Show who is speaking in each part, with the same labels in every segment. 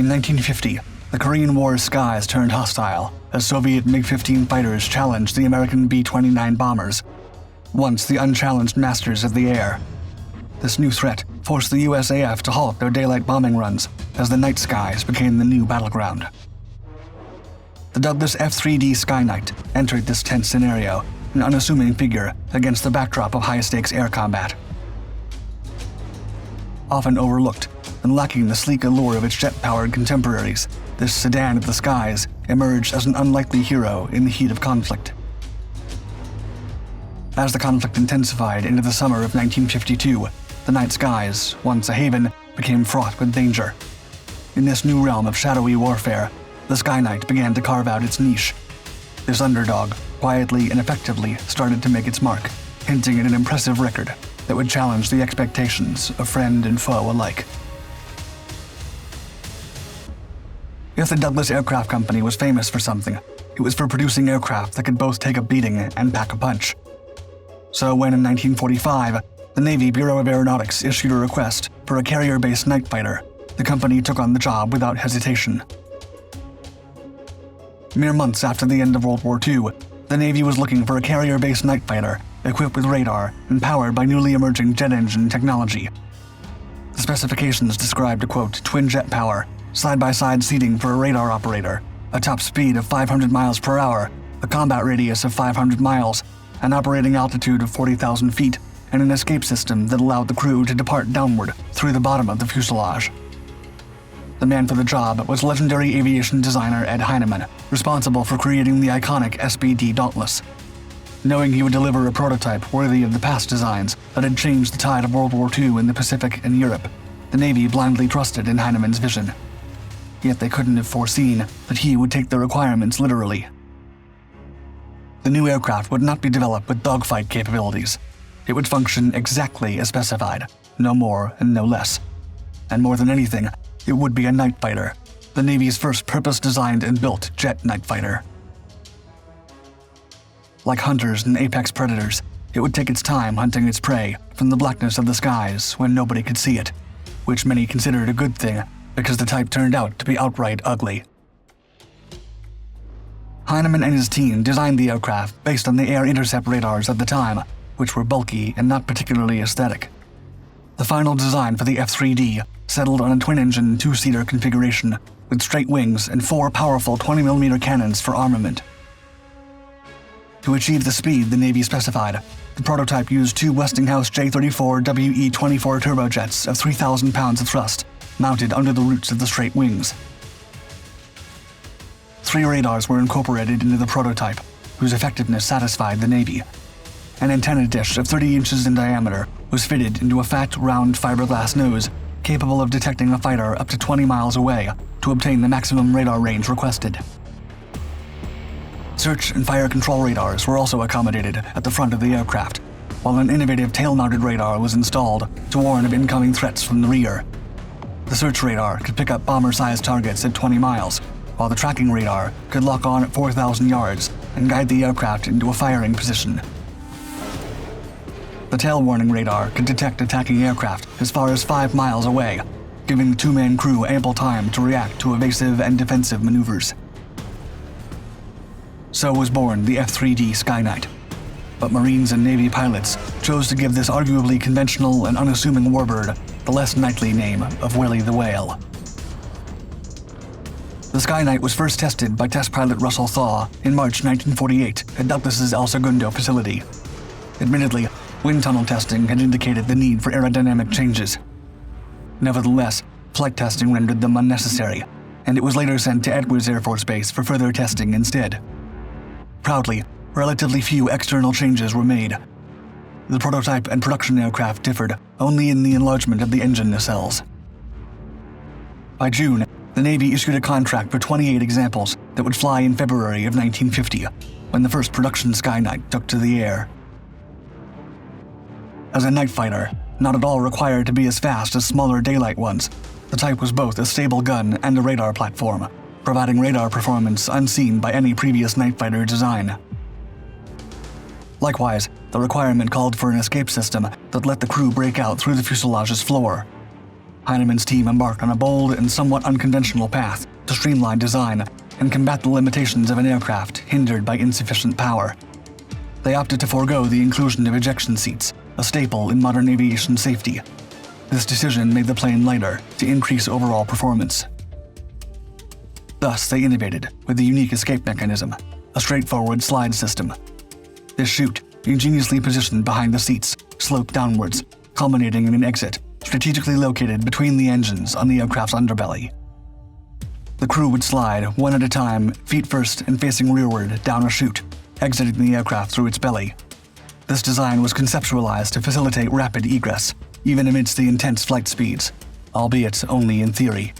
Speaker 1: In 1950, the Korean War's skies turned hostile as Soviet MiG-15 fighters challenged the American B-29 bombers, once the unchallenged masters of the air. This new threat forced the USAF to halt their daylight bombing runs as the night skies became the new battleground. The Douglas F3D Skyknight entered this tense scenario, an unassuming figure against the backdrop of high-stakes air combat. Often overlooked and lacking the sleek allure of its jet-powered contemporaries, this sedan of the skies emerged as an unlikely hero in the heat of conflict. As the conflict intensified into the summer of 1952, the night skies, once a haven, became fraught with danger. In this new realm of shadowy warfare, the Skyknight began to carve out its niche. This underdog quietly and effectively started to make its mark, hinting at an impressive record that would challenge the expectations of friend and foe alike. If the Douglas Aircraft Company was famous for something, it was for producing aircraft that could both take a beating and pack a punch. So when in 1945, the Navy Bureau of Aeronautics issued a request for a carrier-based night fighter, the company took on the job without hesitation. Mere months after the end of World War II, the Navy was looking for a carrier-based night fighter equipped with radar and powered by newly emerging jet engine technology. The specifications described a, quote, twin jet power, side-by-side seating for a radar operator, a top speed of 500 miles per hour, a combat radius of 500 miles, an operating altitude of 40,000 feet, and an escape system that allowed the crew to depart downward through the bottom of the fuselage. The man for the job was legendary aviation designer Ed Heinemann, responsible for creating the iconic SBD Dauntless. Knowing he would deliver a prototype worthy of the past designs that had changed the tide of World War II in the Pacific and Europe, the Navy blindly trusted in Heinemann's vision. Yet they couldn't have foreseen that he would take the requirements literally. The new aircraft would not be developed with dogfight capabilities. It would function exactly as specified, no more and no less. And more than anything, it would be a night fighter, the Navy's first purpose-designed and built jet night fighter. Like hunters and apex predators, it would take its time hunting its prey from the blackness of the skies when nobody could see it, which many considered a good thing because the type turned out to be outright ugly. Heinemann and his team designed the aircraft based on the air intercept radars at the time, which were bulky and not particularly aesthetic. The final design for the F3D settled on a twin-engine two-seater configuration with straight wings and 4 powerful 20mm cannons for armament. To achieve the speed the Navy specified, the prototype used 2 Westinghouse J-34 WE-24 turbojets of 3,000 pounds of thrust, mounted under the roots of the straight wings. 3 radars were incorporated into the prototype, whose effectiveness satisfied the Navy. An antenna dish of 30 inches in diameter was fitted into a fat, round fiberglass nose, capable of detecting a fighter up to 20 miles away to obtain the maximum radar range requested. Search and fire control radars were also accommodated at the front of the aircraft, while an innovative tail-mounted radar was installed to warn of incoming threats from the rear. The search radar could pick up bomber-sized targets at 20 miles, while the tracking radar could lock on at 4,000 yards and guide the aircraft into a firing position. The tail warning radar could detect attacking aircraft as far as 5 miles away, giving the 2-man crew ample time to react to evasive and defensive maneuvers. So was born the F3D Skyknight. But Marines and Navy pilots chose to give this arguably conventional and unassuming warbird the less knightly name of Willie the Whale. The Skyknight was first tested by test pilot Russell Thaw in March 1948 at Douglas's El Segundo facility. Admittedly, wind tunnel testing had indicated the need for aerodynamic changes. Nevertheless, flight testing rendered them unnecessary, and it was later sent to Edwards Air Force Base for further testing instead. Proudly, relatively few external changes were made. The prototype and production aircraft differed only in the enlargement of the engine nacelles. By June, the Navy issued a contract for 28 examples that would fly in February of 1950, when the first production Skyknight took to the air. As a night fighter, not at all required to be as fast as smaller daylight ones, the type was both a stable gun and a radar platform, providing radar performance unseen by any previous night fighter design. Likewise, the requirement called for an escape system that let the crew break out through the fuselage's floor. Heinemann's team embarked on a bold and somewhat unconventional path to streamline design and combat the limitations of an aircraft hindered by insufficient power. They opted to forego the inclusion of ejection seats, a staple in modern aviation safety. This decision made the plane lighter to increase overall performance. Thus, they innovated with the unique escape mechanism, a straightforward slide system. This chute, ingeniously positioned behind the seats, sloped downwards, culminating in an exit strategically located between the engines on the aircraft's underbelly. The crew would slide, one at a time, feet first and facing rearward down a chute, exiting the aircraft through its belly. This design was conceptualized to facilitate rapid egress, even amidst the intense flight speeds, albeit only in theory.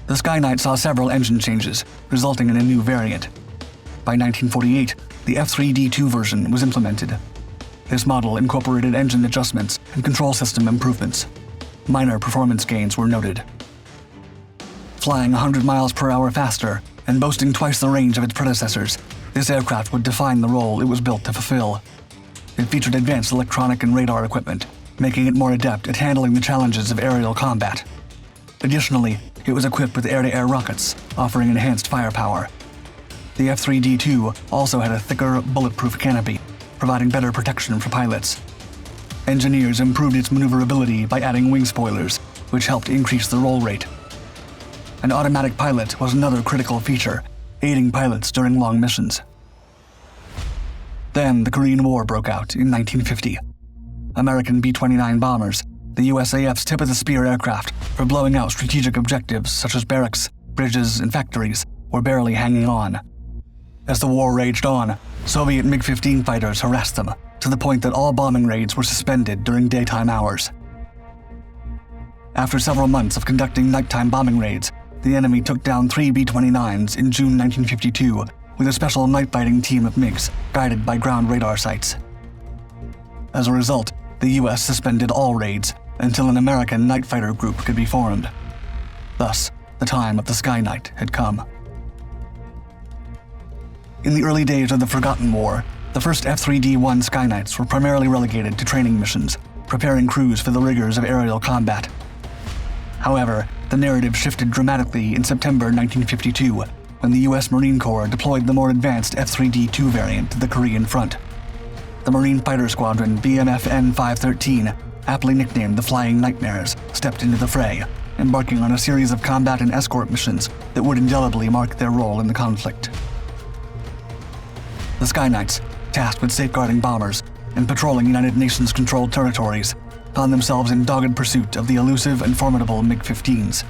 Speaker 1: The Skyknight saw several engine changes, resulting in a new variant. By 1948, the F3D2 version was implemented. This model incorporated engine adjustments and control system improvements. Minor performance gains were noted. Flying 100 miles per hour faster and boasting twice the range of its predecessors, this aircraft would define the role it was built to fulfill. It featured advanced electronic and radar equipment, making it more adept at handling the challenges of aerial combat. Additionally, it was equipped with air-to-air rockets, offering enhanced firepower. The F3D2 also had a thicker, bulletproof canopy, providing better protection for pilots. Engineers improved its maneuverability by adding wing spoilers, which helped increase the roll rate. An automatic pilot was another critical feature, aiding pilots during long missions. Then the Korean War broke out in 1950. American B-29 bombers, the USAF's tip-of-the-spear aircraft for blowing out strategic objectives such as barracks, bridges, and factories, were barely hanging on. As the war raged on, Soviet MiG-15 fighters harassed them, to the point that all bombing raids were suspended during daytime hours. After several months of conducting nighttime bombing raids, the enemy took down 3 B-29s in June 1952 with a special night-fighting team of MiGs guided by ground radar sites. As a result, the US suspended all raids until an American night fighter group could be formed. Thus, the time of the Skyknight had come. In the early days of the Forgotten War, the first F3D-1 Skyknights were primarily relegated to training missions, preparing crews for the rigors of aerial combat. However, the narrative shifted dramatically in September 1952, when the US Marine Corps deployed the more advanced F3D-2 variant to the Korean front. The Marine Fighter Squadron BMFN 513, aptly nicknamed the Flying Nightmares, stepped into the fray, embarking on a series of combat and escort missions that would indelibly mark their role in the conflict. The Skyknights, tasked with safeguarding bombers and patrolling United Nations-controlled territories, found themselves in dogged pursuit of the elusive and formidable MiG-15s.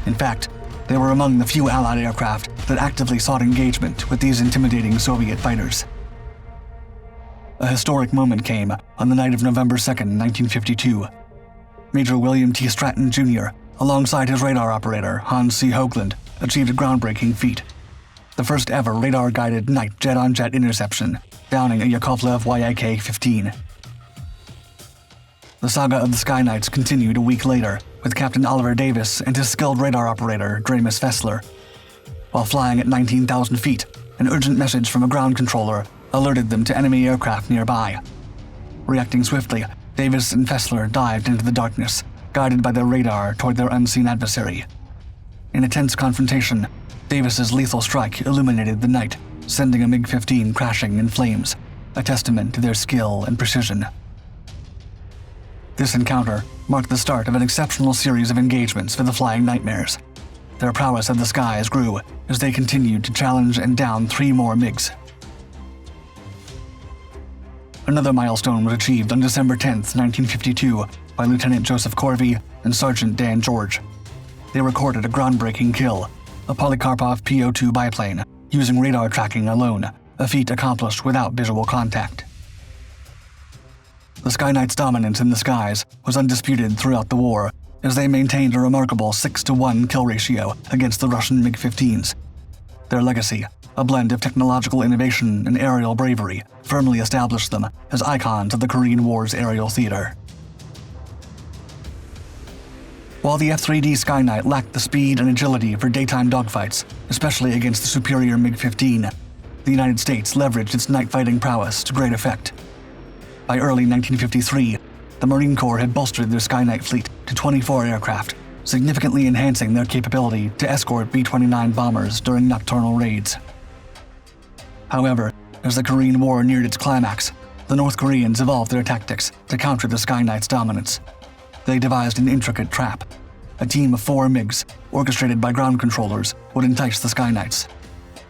Speaker 1: In fact, they were among the few Allied aircraft that actively sought engagement with these intimidating Soviet fighters. A historic moment came on the night of November 2, 1952. Major William T. Stratton Jr., alongside his radar operator, Hans C. Hoagland, achieved a groundbreaking feat. The first ever radar-guided night jet-on-jet interception, downing a Yakovlev Yik-15. The saga of the Skyknights continued a week later, with Captain Oliver Davis and his skilled radar operator, Dramus Fessler. While flying at 19,000 feet, an urgent message from a ground controller alerted them to enemy aircraft nearby. Reacting swiftly, Davis and Fessler dived into the darkness, guided by their radar toward their unseen adversary. In a tense confrontation, Davis's lethal strike illuminated the night, sending a MiG-15 crashing in flames, a testament to their skill and precision. This encounter marked the start of an exceptional series of engagements for the Flying Nightmares. Their prowess of the skies grew as they continued to challenge and down 3 more MiGs. Another milestone was achieved on December 10, 1952, by Lieutenant Joseph Quirky and Sergeant Dan George. They recorded a groundbreaking kill, a Polikarpov PO-2 biplane, using radar tracking alone, a feat accomplished without visual contact. The Skyknight's dominance in the skies was undisputed throughout the war, as they maintained a remarkable 6-to-1 kill ratio against the Russian MiG-15s. Their legacy, a blend of technological innovation and aerial bravery, firmly established them as icons of the Korean War's aerial theater. While the F-3D Skyknight lacked the speed and agility for daytime dogfights, especially against the superior MiG-15, the United States leveraged its night fighting prowess to great effect. By early 1953, the Marine Corps had bolstered their Skyknight fleet to 24 aircraft, significantly enhancing their capability to escort B-29 bombers during nocturnal raids. However, as the Korean War neared its climax, the North Koreans evolved their tactics to counter the Skyknight's dominance. They devised an intricate trap. A team of 4 MiGs, orchestrated by ground controllers, would entice the Skyknights.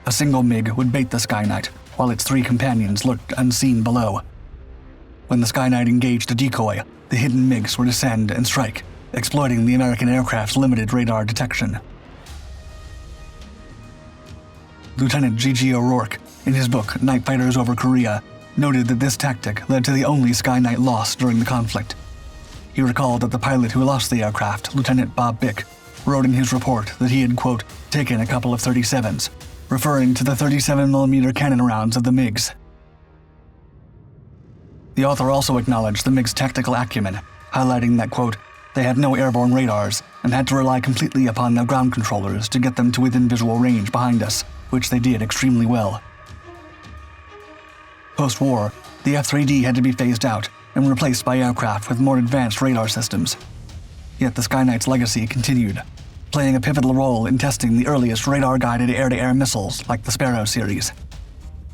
Speaker 1: A single MiG would bait the Skyknight, while its 3 companions lurked unseen below. When the Skyknight engaged a decoy, the hidden MiGs would descend and strike, exploiting the American aircraft's limited radar detection. Lieutenant G.G. O'Rourke, in his book Night Fighters Over Korea, noted that this tactic led to the only Skyknight loss during the conflict. He recalled that the pilot who lost the aircraft, Lieutenant Bob Bick, wrote in his report that he had, quote, taken a couple of 37s, referring to the 37mm cannon rounds of the MiGs. The author also acknowledged the MiGs' tactical acumen, highlighting that, quote, they had no airborne radars and had to rely completely upon their ground controllers to get them to within visual range behind us, which they did extremely well. Post-war, the F-3D had to be phased out and replaced by aircraft with more advanced radar systems. Yet the Skyknight's legacy continued, playing a pivotal role in testing the earliest radar-guided air-to-air missiles like the Sparrow series.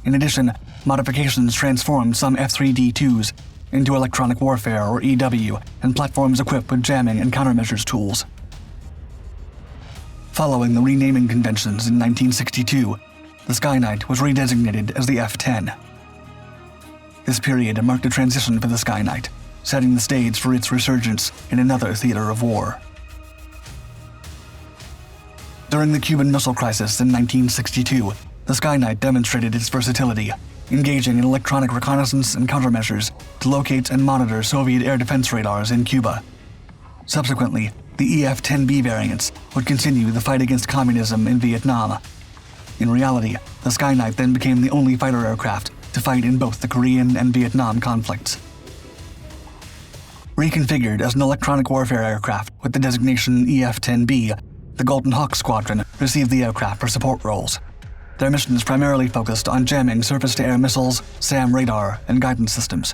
Speaker 1: In addition, modifications transformed some F-3D-2s into electronic warfare or EW and platforms equipped with jamming and countermeasures tools. Following the renaming conventions in 1962, the Skyknight was redesignated as the F-10. This period marked a transition for the Skyknight, setting the stage for its resurgence in another theater of war. During the Cuban Missile Crisis in 1962, the Skyknight demonstrated its versatility, engaging in electronic reconnaissance and countermeasures to locate and monitor Soviet air defense radars in Cuba. Subsequently, the EF-10B variants would continue the fight against communism in Vietnam. In reality, the Skyknight then became the only fighter aircraft to fight in both the Korean and Vietnam conflicts. Reconfigured as an electronic warfare aircraft with the designation EF-10B, the Golden Hawk Squadron received the aircraft for support roles. Their missions primarily focused on jamming surface-to-air missiles, SAM radar, and guidance systems.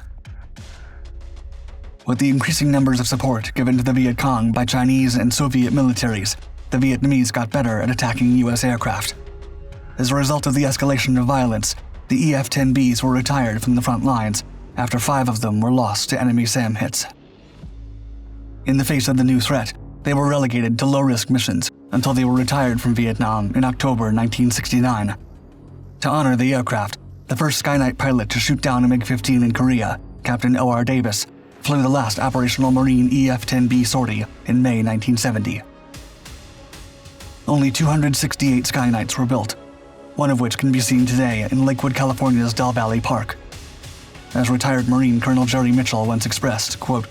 Speaker 1: With the increasing numbers of support given to the Viet Cong by Chinese and Soviet militaries, the Vietnamese got better at attacking U.S. aircraft. As a result of the escalation of violence, the EF-10Bs were retired from the front lines after 5 of them were lost to enemy SAM hits. In the face of the new threat, they were relegated to low-risk missions until they were retired from Vietnam in October 1969. To honor the aircraft, the first Skyknight pilot to shoot down a MiG-15 in Korea, Captain O.R. Davis, flew the last operational Marine EF-10B sortie in May 1970. Only 268 Skyknights were built, one of which can be seen today in Lakewood, California's Del Valle Park. As retired Marine Colonel Jerry Mitchell once expressed, quote,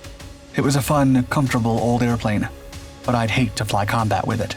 Speaker 1: "It was a fun, comfortable old airplane, but I'd hate to fly combat with it."